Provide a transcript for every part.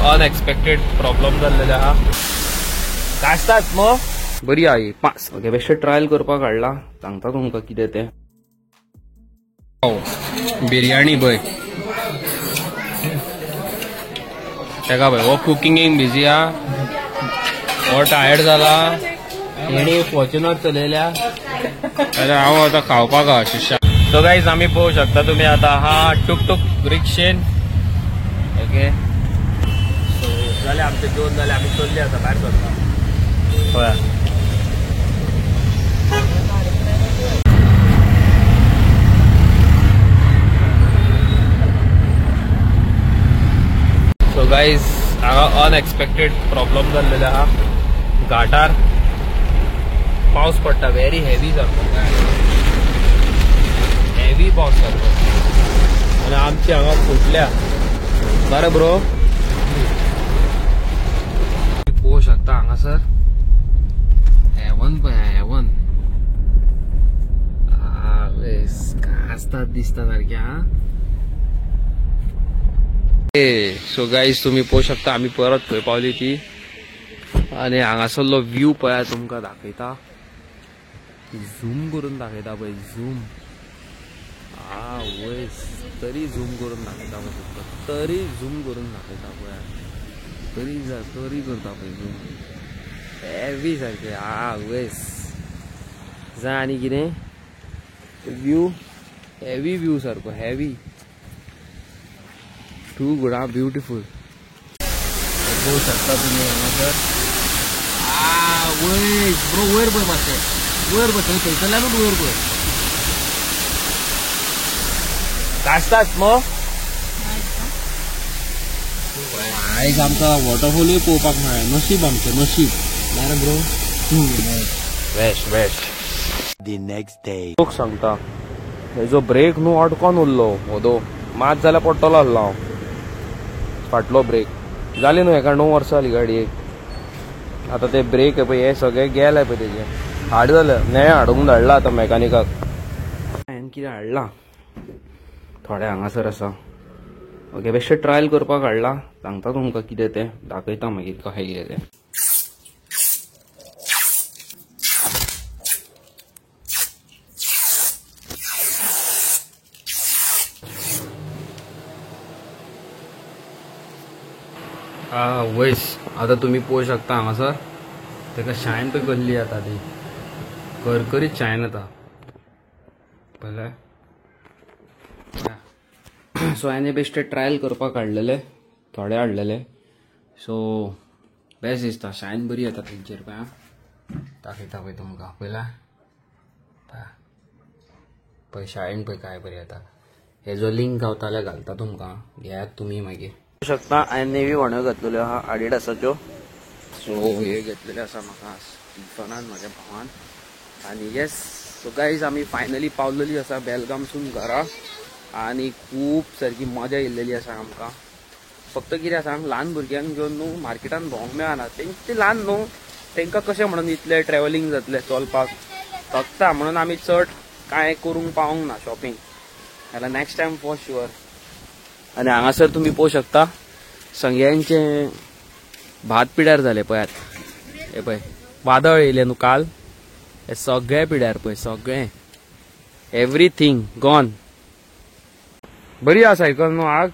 Unexpected problem जाल्लेले आहा. कास्तात मग बरी आई 5 ओके बेश्टे ट्रायल करपाक हाडला. सांगता तुमकां कितें तें. बिर्याणी पळय तेका पळय हो कुकिंगेक बिजी आहा. हो टायर्ड जाला. हेणी फॉर्च्युनर चलयल्या आनी हांव आतां खावपाक आहा शिश्या. सो गायज आमी पळोवंक शकता तुमी आतां आहा टूक रिक्षेन. ओके सो जाले आमचे जेवण जाले. आमी चल्ले आतां भायर सरता. पळया सो गायज हांगा अनएक्सपेक्टेड प्रॉब्लेम जाल्लेले आहा. घाटार पावस पडटा व्हेरी हेवी सारको. हेवी पावस सारको आनी आमची हांगा फुटल्या. बरें ब्रो पळोवंक शकता हांगासर हेवन पळय हेवन. कास्ताद दिसता सारख्या. सो गाईज तुम्ही पळोवंक शकता आमी परत खंय पावली ती. आनी हांगासरलो व्यू पळया तुमकां दाखयता. झूम करून दाखयता पळय झूम. वयस तरी झूम करून दाखयता पळय तुमकां. तरी झूम करून दाखयता पळया. तरी करता पळय झूम. हेवी सारखे वयस जा. आनी कितें व्यू हेवी व्यू सारको हेवी. Too good beautiful. पळोवंक शकता तुमी हांगासर वयस ब्रो वयर पळय मातशें वयर पळय थंयसरल्यानूच वयर पळय. कास्तास मग आयज आमकां वॉटरफॉलूय पळोवपाक मेळ्ळें. नशीब आमचें नशीब ना bro. Best best. The next day लोक सांगता हेजो ब्रेक न्हू अडकोन उरलो वदो मात जाल्यार पडटलो आहलो हांव. फाटलो ब्रेक जाली न्हू हेका 9 वर्सां जाली गाडयेक. आतां ते ब्रेक पळय हे सगळे गेले पळय तेजे हाड जालें. नये हाडूंक धाडला आतां मॅकानिकाक. हांवें कितें हाडलां थोडे हांगासर आसा. ओके बेश्टे ट्रायल करपाक हाडला. सांगता तुमकां कितें तें दाखयता मागीर कशें कितें तें. वयस आतां तुमी पळोवंक शकता हांगासर तेका शायन पळय कसली येता ती. करकरीत शायन येता पळयलें. सो हांवें बेश्टे ट्रायल करपाक हाडलेले थोडे हाडलेले. सो बेस्ट दिसता. शायन बरी येता तेंचेर पळय. दाखयता पळय तुमकां पळयला पळय शायन पळय काय बरी येता. हेजो लिंक गावता जाल्यार घालता तुमकां घेयात तुमी मागीर. शकता हांवें नेवी वण्यो घातलेल्यो आहा आडिडासाच्यो. सो हे घेतलेले आसा म्हाका स्टिफनान म्हाज्या भावान. आनी येस सो गायज आमी फायनली पावलेली आसा बेलगामसून घरा. आनी खूब सारकी मजा येयल्लेली आसा आमकां. फक्त कितें सांग ल्हान भुरग्यांक घेवन न्हू मार्केटान भोंवंक मेळना. ते ल्हान न्हू तांकां कशें म्हणून इतलें ट्रॅव्हलिंग जातलें चलपाक फक्त म्हणून आमी चड कांय करूंक पावूंक ना शॉपिंग. जाल्यार नेक्स्ट टायम फॉर शुअर. आनी हांगासर तुमी पळोवंक शकता सगळ्यांचे भात पिड्यार जाले पळयात. हे पळय वादळ येयलें न्हू काल. हे सगळे पिड्यार पळय सगळे एवरीथिंग गॉन. बरी आहा सायकल न्हू आग.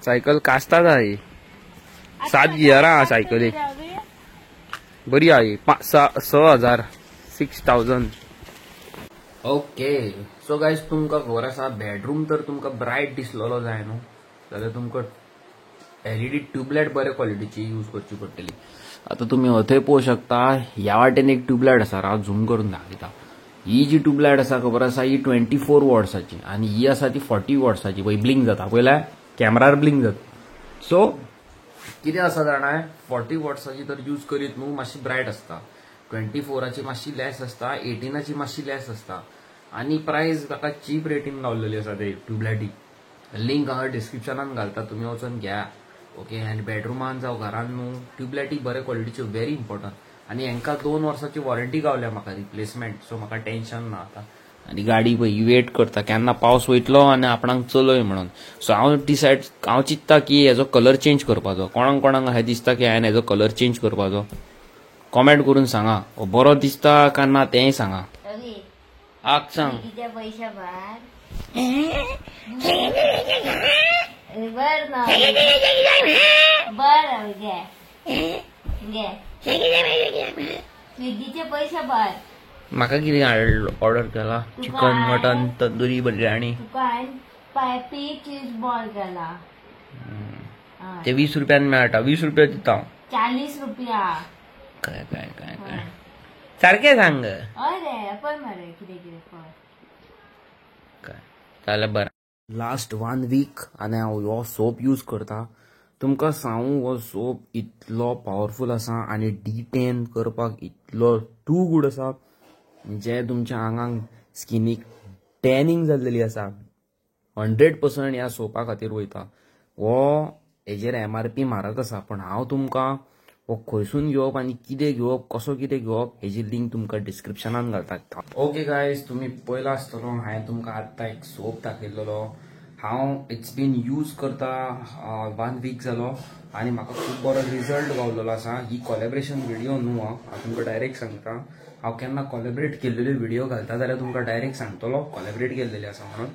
सायकल कास्ताद आहा ही. 7 गियरां आहा सायकलीक. बरी आहा ही 6,000 6,000. ओके सो गायज तुमकां खबर आसा बेडरूम तर तुमकां ब्रायट दिसलेलो जाय न्हू जाल्यार तुमकां LED ट्यूबलायट बरे क्वॉलिटीची यूज करची पडटली. आतां तुमी हथंय पळोवंक शकता ह्या वाटेन एक ट्यूबलायट आसा. हांव झूम करून दाखयता. ही जी ट्यूबलायट आसा खबर आसा ही 24 वॉट्साची आनी ही आसा ती 40 वॉट्साची. पळय ब्लिंक जाता पळयल्या कॅमेरार ब्लिंक जाता. सो कितें आसा जाणां 40 वॉट्साची तर यूज करीत न्हू मातशी ब्रायट आसता. 24ची मातशी लेस आसता. 18ची मातशी लेस आसता. आनी प्रायस ताका चीप रेटीन गावलेली आसा ते ट्यूबलायटीक. लिंक हांगा डिस्क्रिप्शनान घालता तुमी वचून घ्या. ओके आनी बेडरुमान जावं घरान न्हू ट्यूबलायटी बरे क्वॉलिटीच्यो व्हेरी इम्पॉर्टंट. आनी हांकां 2 वर्साची वॉरंटी गावल्या म्हाका रिप्लेसमेंट. सो म्हाका टेन्शन ना आतां. आनी गाडी पळय वेट करता केन्ना पावस वयतलो आनी आपणाक चलय म्हणून. सो हांव चिंत्ता की हेजो कलर चेंज करपाचो. कोणाक अशें दिसता की हांवें हेजो कलर चेंज करपाचो? कॉमेंट करून सांगा. हो बरो दिसता काय ना तेंय सांगा. आक सांग. म्हाका कितें ऑर्डर केला? Chicken, mutton, tandoori biryani. Cheese ball केला. ते 20 रुपयान मेळटा. 20 रुपया दिता. 40 रुपया. काय सारखे सांग. अरे पण मरे कितें काय जाल्यार बरें. लास्ट 1 वीक आनी हांव हो सोप यूज करता. तुमकां सांगू हो सोप इतलो पॉवरफुल आसा आनी डिटेन करपाक इतलो टू गुड आसा जे तुमच्या आंगाक स्किनीक टॅनिंग जाल्लेली आसा 100% ह्या सोपा खातीर वयता. हो हेजेर MRP म्हारग आसा पण हांव तुमकां हो खंयसून घेवप आनी कितें घेवप कसो कितें घेवप हेजी लिंक तुमकां डिस्क्रिप्शनान घालता. ओके गायज, तुमी पयला आसतलो हांवें तुमकां आत्तां एक सोप दाखयल्लो. हांव इट्स बीन यूज करता 1 वीक जालो आनी म्हाका खूब बरो रिजल्ट गावलेलो आसा. ही कोलॅबरेशन व्हिडिओ न्हू हांव तुमकां डायरेक्ट सांगता. हांव केन्ना कोलॅबरेट केल्लेले व्हिडिओ घालता जाल्यार तुमकां डायरेक्ट सांगतलो कोलॅबरेट केल्लेले आसा म्हणून.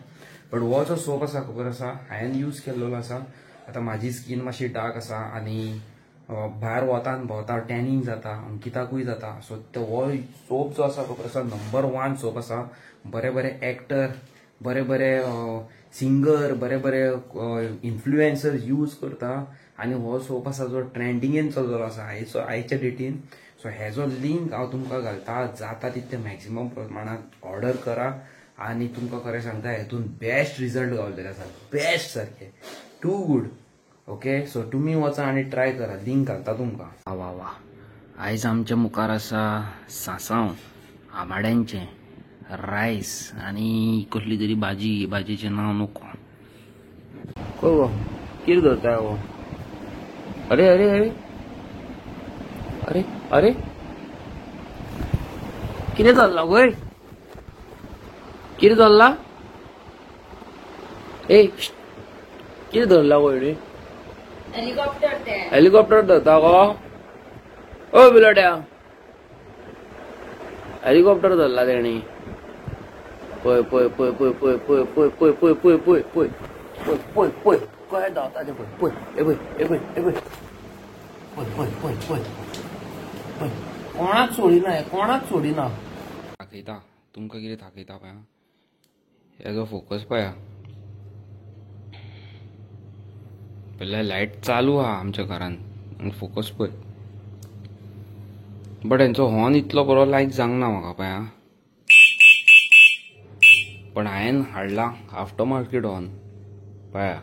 बट हो जो सोप आसा खबर आसा हांवें यूज केल्लो आसा. आतां म्हाजी स्कीन मातशी डार्क आसा आनी भायर वतान भोंवता टॅनिंग जाता, अंकिताकूय जाता. सो हो सोप जो आसा खबर आसा नंबर 1 सोप आसा. बरे एक्टर, बरे सिंगर, बरे इन्फ्लुएन्सर्स यूज करता आनी हो सोप आसा जो ट्रेंडिंगेन चललेलो आसा आयच्या डेटीन. सो हेजो लिंक हांव तुमकां घालता. जाता तितले मॅक्झिमम प्रमाणात ऑर्डर करा आनी तुमकां खरें सांगता हेतून बेस्ट रिजल्ट गावलेले आसा. बेस्ट सारखे टू गुड. ओके, सो तुमी वचा आनी ट्राय करा. लिंक घालता तुमकां. वा आयज आमच्या मुखार आसा सांसांव आमाड्यांचें रायस आनी कसली तरी भाजी. भाजयेचें नांव नको. गो कितें करता गो? अरे अरे अरे अरे अरे कितें चल्ला गोय? कितें चल्ला? ए कितें धरला गो रे? हेलिकॉप्टर धरता गो? ओ बिलोट्या हेलिकॉप्टर धरला तेणी. पळय पळय पळय पळय पळय पळय पळय पळय पळय पळय पळय पळय पळय पळय पळय कशें धांवता तें पळय. पळय हे पळय हे पळय हे पळय पळय पळय पळय पळय पळय कोणाक सोडिना कोणाक सोडिना. दाखयता तुमकां कितें दाखयता पळय. हेजो फोकस पळया. पयल्या लायट चालू आहा आमच्या घरान आनी फोकस पळय. बट हेंचो हॉर्न इतलो बरो लायक जावंक ना म्हाका पळया. पण हांवें हाडला आफ्टर मार्केट हॉर्न पळया.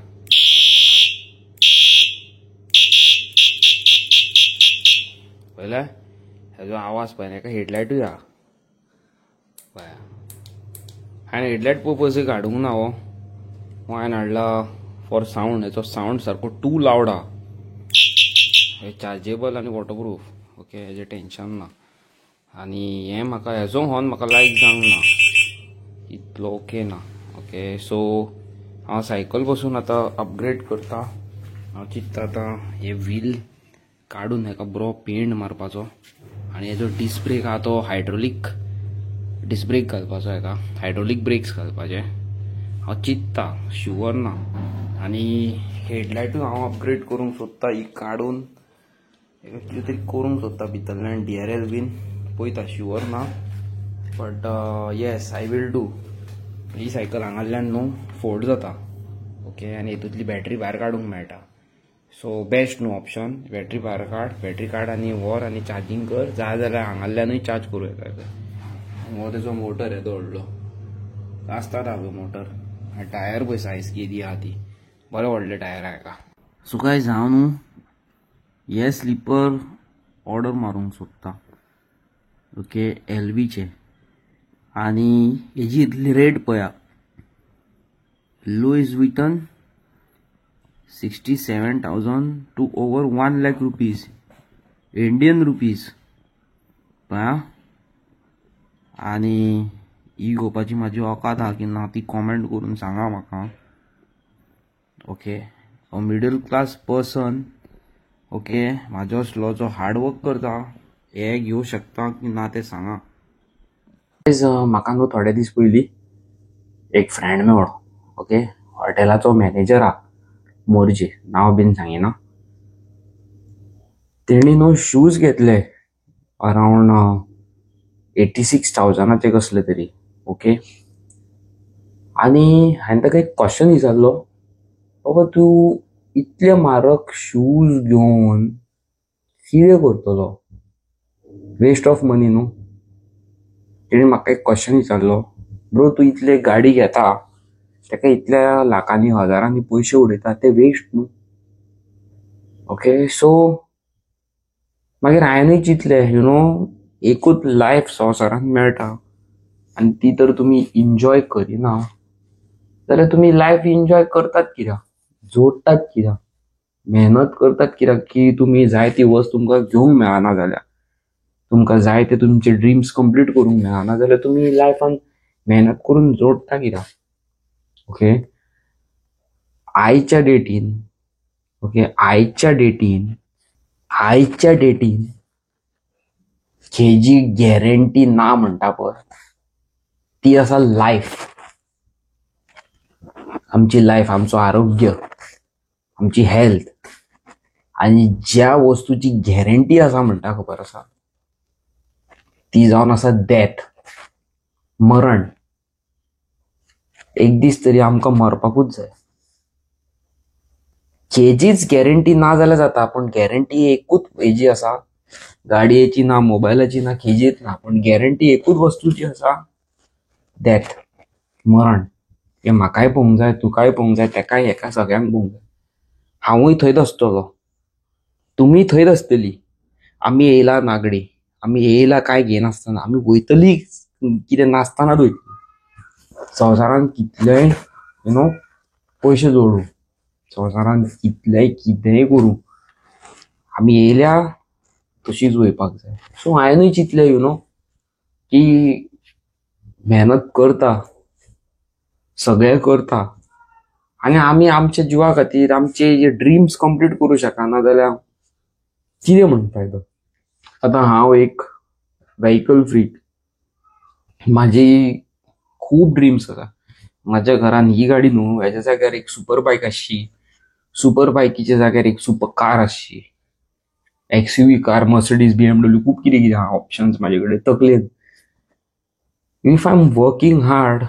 पळयलें हेजो आवाज पळय. हेका हेडलायटूय आहा पळया. हांवें हेडलायट पर्पज हाडूंक ना हो. हांवें हाडला फॉर सावंड. हेचो सावंड सारको टू लावड आहा. हे चार्जेबल आनी वॉटरप्रूफ. ओके, हेजें टेन्शन ना. आनी हें म्हाका हेजो हॉर्न म्हाका लायक जावंक ना इतलो. ओके ना. ओके, सो हांव सायकल पासून आतां अपग्रेड करता. हांव चिंत्ता आतां हे व्हील काडून हेका बरो पेंट मारपाचो आनी हेजो डिस्क ब्रेक आहा तो हायड्रोलीक डिस्क ब्रेक घालपाचो. हेका हायड्रोलीक ब्रेक्स घालपाचे हांव चिंत्ता. शुअर ना. आनी हेडलायटूय हांव अपग्रेड करूंक सोदता. ही काडून कितें तरी करूंक सोदता भितरल्यान. DRL बीन पळयता. शुअर ना but yes I will do. ही सायकल हांगाल्यान न्हू फोल्ड जाता. ओके, आनी हेतूंतली बॅटरी भायर काडूंक मेळटा. सो बेस्ट न्हू ऑप्शन. बॅटरी भायर काड आनी व्हर आनी चार्जिंग कर. जाय जाल्यार हांगाल्यानूय चार्ज करूं येता. हो तेजो मोटर येतो व्हडलो आसता धावे मोटर. टायर पळय सायज केदी आहा ती. बरे व्हडले टायर आहा हेका. सो गायज हांव न्हू हे स्लिपर ऑर्डर मारूंक सोदता. ओके, LVचे आनी हेजी इतली रेट पळया. Louis Vuitton 67,000 to over 1 lakh rupees Indian rupees पळया. आनी ही घेवपाची म्हाजी औकात आहा की ना ती कॉमेंट करून सांगा म्हाका. Okay, middle class person okay म्हाजो असलो जो हार्डवर्क करता हे घेवं शकता की ना ते सांगा. म्हाका न्हू थोडे दीस पयलीं एक फ्रेंड मेवलो. ओके, हॉटेलाचो मॅनेजर आहा मोरजे, नांव बीन सांगिना. तेणी न्हू शूज घेतले अरावंड 86,000 कसले तरी. ओके, आनी हांवें ताका एक क्वेश्चन विचारलो, बाबा तूं इतले म्हारग शूज घेवन कितें करतलो, वेस्ट ऑफ मनी न्हू. तेणी म्हाका एक क्वेश्चन विचारलो, ब्रो तूं इतले गाडी घेता ताका इतल्या लाखांनी हजारांनी पयशे उडयता ते वेस्ट न्हू. ओके, सो मागीर हांवेंनूय चिंतलें एकूच लायफ संवसारांत मेळटा आनी ती तर तुमी एन्जॉय करिना जाल्यार तुमी लायफ एन्जॉय करतात कित्याक, जोडटात कित्याक, मेहनत करतात कित्याक की तुमी जाय ती वस्त तुमकां घेवंक मेळना जाल्यार, तुमकां जाय ते तुमचे ड्रिम्स कंप्लीट करूंक मेळना जाल्यार तुमी लायफान मेहनत करून जोडटा कित्याक. ओके, आयच्या डेटीन जी गॅरंटी ना म्हणटा पळय ती आसा लायफ. आमची लायफ, आमचो आरोग्य, आमची हेल्थ. आनी ज्या वस्तूची गॅरंटी आसा म्हणटा खबर आसा ती जावन आसा डेथ, मरण. एक दीस तरी आमकां मरपाकूच जाय. हेजीच गॅरंटी ना जाल्यार जाता, पण गॅरंटी एकूच हेजी आसा, गाडयेची ना, मोबायलाची ना, खेजीच ना, पण गॅरंटी एकूच वस्तूची आसा, डेथ, मरण. हे म्हाकाय पळोवंक जाय, तुकाय पळोवंक जाय, तेकाय हेका सगळ्यांक पळोवंक जाय. हांवूय थंयच आसतलो, तुमी थंयच आसतली. आमी येयला नागडी, आमी येयला काय घेनासतना, आमी वयतली कितें नासतानाच वयतली. संवसारान कितलेय पयशे जोडूं, संवसारान कितेंय करूं, आमी येयल्या तशीच वयपाक जाय. सो हांवेंनूय चिंतलें की मेहनत करता, सगळें करता, आनी आमी आमच्या जिवा खातीर आमचे ड्रिम्स कंप्लीट करूं शकना जाल्यार कितें म्हण फायदो. आतां हांव एक व्हेकल फ्रीक, म्हाजी खूब ड्रिम्स आसा. म्हाज्या घरान ही गाडी न्हू, हेच्या जाग्यार एक सुपर बायक आसची, सुपर बायकीच्या जाग्यार एक सुपर कार आसची, एक्सयूव्ही कार, मर्सिडीज, BMW, खूब कितें कितें आहा ऑप्शन्स म्हाजे कडेन तकलेन. If I am working hard,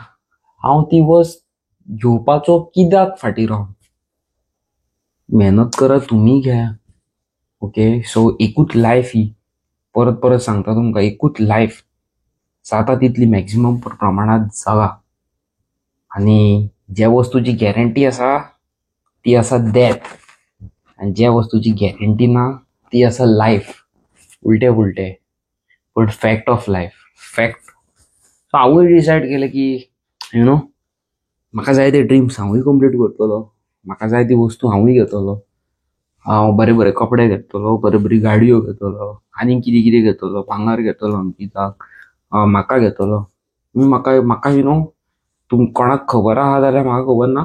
हांव ती वस्त घेवपाचो कित्याक फाटीं रावन. मेहनत करा, तुमी घ्या. ओके, सो एकूच लायफ ही, परत परत सांगता तुमकां, एकूच लायफ, जाता तितली मॅक्झिमम प्रमाणात जगा. आनी ज्या वस्तूची गॅरंटी आसा ती आसा डेथ, आनी ज्या वस्तूची गॅरंटी ना ती आसा लायफ. उलटे पुलटे but fact of life, fact. So हांवूय डिसायड केलें की म्हाका जाय ते ड्रिम्स हांवूय कंप्लीट करतलो, म्हाका जाय ती वस्तू हांवूय घेतलो. हांव बरे बरे कपडे घेतलो, बरे बरी गाडयो घेतलो, आनी कितें कितें घेतलो, भांगर घेतलो अंकिताक, म्हाका घेतलो. म्हाका तुम कोणाक खबर आहा जाल्यार म्हाका खबर ना,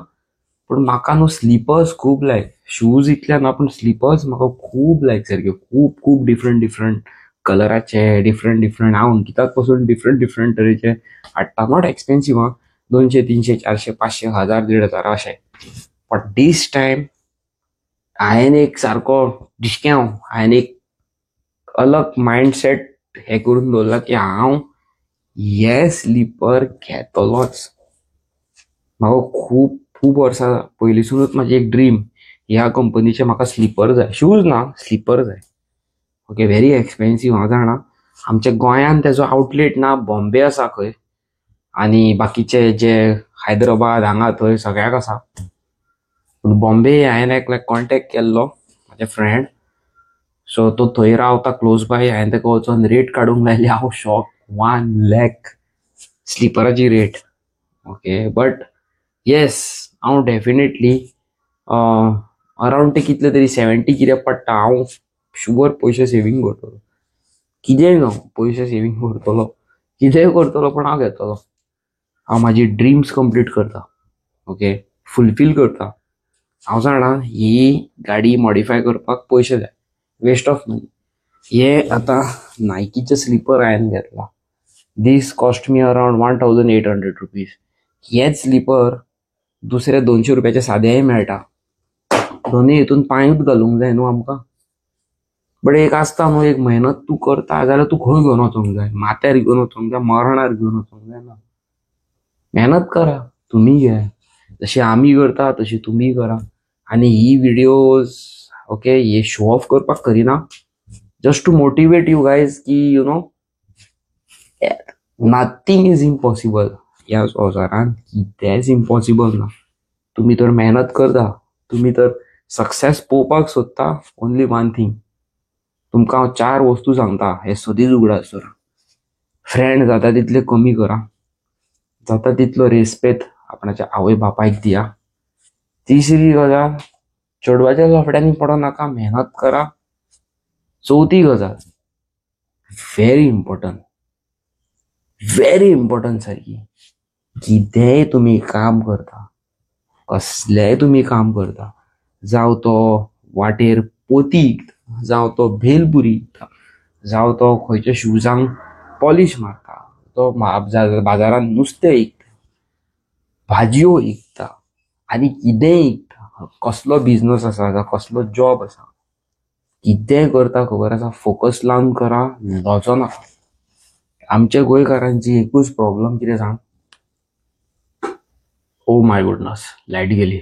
पण म्हाका स्लिपर्स खूब लायक. शूज इतले ना, पण स्लिपर्स म्हाका खूब लायक सारके, खूब खूब डिफरंट डिफरंट कलराचे, डिफरंट. हांव अंकिताक पासून डिफरंट तरेचे हाडटा. नॉट एक्सपेन्सिव्ह, 200, 300, 400, 500, 1000, 1500 अशें. बट दीस टायम हांवें एक सारको डिस्क्याव, हांवें एक अलग मायंडसेट हे करून दवरला की हांव हे स्लिपर घेतलोच. म्हाका खूब खूब वर्सां पयलींसूनच म्हाजी एक ड्रीम, ह्या कंपनीचे म्हाका स्लिपर जाय, शूज ना, स्लिपर जाय. ओके, व्हेरी एक्सपेन्सिव्ह हांव जाणा. आमच्या गोंयान तेजो आउटलेट ना, बॉम्बे आसा खंय, आनी बाकीचे जे हैदराबाद हांगा थंय सगळ्याक आसा. पूण बॉम्बे हांवें एकल्याक कॉन्टेक्ट केल्लो, म्हाजे फ्रेंड. सो तो थंय रावता क्लोज बाय. हांवें ताका वचून रेट काडूंक लायली. हांव शॉक, 1 लाख स्लिपराची रेट. ओके, बट येस, हांव डेफिनेटली अरावंड ते कितले तरी 70 कितें पडटा. हांव शुअर पयशे सेवींग करतलो, कितेंय जावं पयशे सेवींग करतलो, कितेंय करतलो, पण हांव घेतलो. हांव म्हाजी ड्रिम्स कंप्लीट करता. ओके, फुलफील करता. हांव जाणा ही गाडी मॉडिफाय करपाक पयशे जाय, वेस्ट ऑफ मनी. हे आतां नायकीचे स्लिपर हांवें घेतला. दीस कॉस्ट मी अराउंड 1800 रुपीज. हेच स्लिपर दुसरे 200 रुपयाचे सादेय मेळटा. दोनूय हितून पांयूच घालूंक जाय न्हू आमकां. बट एक आसता न्हू, एक मेहनत तूं करता जाल्यार तूं खंय घेवन वचोंक जाय, माथ्यार घेवन वचोंक जाय, मरणार घेवन वचोंक जाय ना. मेहनत करा, तुम्ही घ्या. जशी आमी करता तशी तुम्ही करा. आणि ही व्हिडिओज ओके हे शो ऑफ करपाक करिना, just to motivate you guys की you know nothing is impossible. ह्या संवसारान कितेंच इम्पॉसिबल ना. तुम्ही तर मेहनत करता, तुम्ही तर सक्सेस पोवपाक सोदता. ओन्ली वन थिंग, तुमकां हांव 4 वस्तू सांगता, हे सदींच उगडासर. फ्रेंड जाता तितले कमी करा. जाता तितलो रेस्पेक्ट आपणाच्या आवय बापायक दिया. तिसरी गजाल, चेडवाच्या कपड्यांनी पडो नाका, मेहनत करा. चौथी गजाल, व्हेरी इम्पॉर्टंट सारखी, कितेंय तुम्ही काम करता, कसलेंय तुम्ही काम करता, जावं तो वाटेर पोती विकता, जावं तो भेलपुरी विकता, जावं तो खंयच्या शूजांक पॉलिश मारता, तो बाजारात नुस्तें विकता, भाजयो विकता, आनी कितेंय विकता, कसलो बिझनस आसा जावं कसलो जॉब आसा, कितेंय करता खबर आसा, फोकस लावन करा, लजो नाका. आमच्या गोंयकारांची एकूच प्रॉब्लेम कितें सांग, ओ माय गुडनस, लायट गेली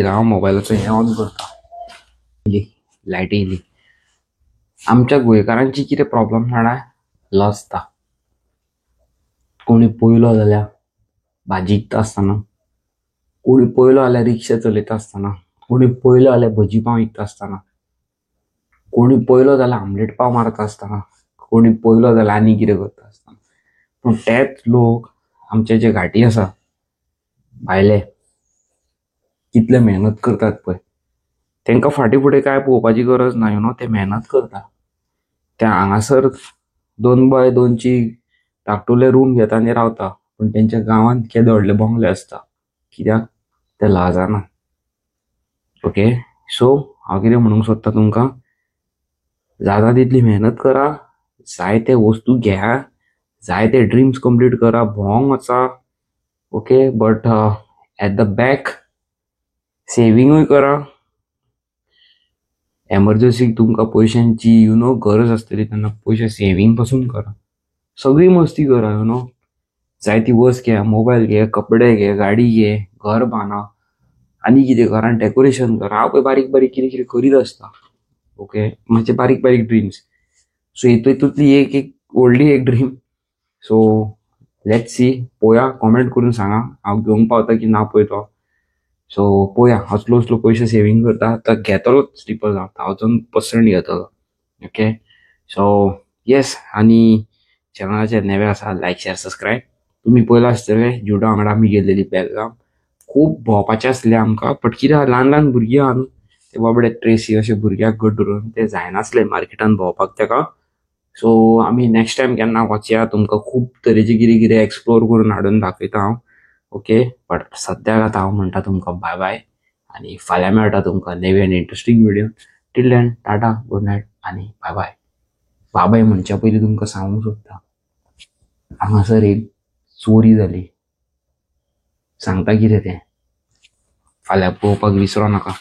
ना. हांव मोबायलाचो हें ऑन करता, लायट येयली. आमच्या गोंयकारांची कितें प्रॉब्लेम जाणा, लजता. कोणी पयलो जाल्यार भाजी विकता आसतना, कोणी पयलो जाल्यार रिक्षा चलयता आसतना, कोणी पयलो जाल्यार भजी पाव विकता आसतना, कोणी पयलो जाल्यार आमलेट पाव मारता आसतना, कोणी पयलो जाल्यार आनी कितें करता आसतना. पूण तेच लोक आमचे जे घाटी आसा भायले, कितले मेहनत करतात पळय, तांकां फाटीं फुडें काय पळोवपाची गरज ना. यू नो, ते मेहनत करता. ते हांगासर 2x2ची धाकटुले रूम घेता आनी रावता, पूण तेंच्या गांवांत केदे व्हडले बंगले आसता. कित्याक ते लाजाना. ओके, सो हांव कितें म्हणूंक सोदता तुमकां, जाता तितली मेहनत करा, जाय ते वस्तू घ्या, जाय ते ड्रिम्स कंप्लीट करा, भोंवंक वचा. Okay, but at the back सेविंगूय करा. एमर्जन्सीक तुमकां पयशांची यू नो गरज आसतली तेन्ना पयशे सेविंग पासून करा. सगळी मस्ती करा. यू नो, जाय ती वस्त घे, मोबायल घे, कपडे घे, गाडी घे, घर बांदा, आनी कितें करा, डेकोरेशन करा. हांव पळय बारीक बारीक कितें कितें करीत आसता. ओके, म्हाजे बारीक बारीक ड्रिम्स. सो हितूंतली एक व्हडली एक ड्रीम. सो लेट्स सी, पळोवया, कॉमेंट करून सांगा हांव घेवंक पावता की ना पळय तो. सो पळोवया, असलो पयशे सेविंग करता, तर घेतलोच स्लिपर. 1000% घेतलो. Okay, so yes. आनी चॅनलाचेर नेवे आसा, लायक शेअर सबस्क्रायब. तुम्ही पळयलां आसतलें जुडो वांगडा आमी गेल्लेली बेलगाम. खूब भोंवपाचें आसलें आमकां, बट कितें ल्हान भुरगीं आहा न्हू, ते बाबडे ट्रेसी अशे भुरग्याक घट धरून ते जायनासले मार्केटान भोंवपाक तेका. सो आमी नेक्स्ट टायम केन्ना वचया, तुमकां खूब तरेचे कितें कितें एक्सप्लोर करून हाडून दाखयता हांव. ओके, बट सद्याक आतां हांव म्हणटा तुमकां बाय बाय, आनी फाल्यां मेळटा तुमकां नेवी आनी interesting video. Till then tata, good night आनी बाय बाय. बाय म्हणच्या पयलीं तुमकां सांगूंक सोदता, हांगासर एक चोरी जाली. सांगता कितें तें फाल्यां पळोवपाक विसरो नाका.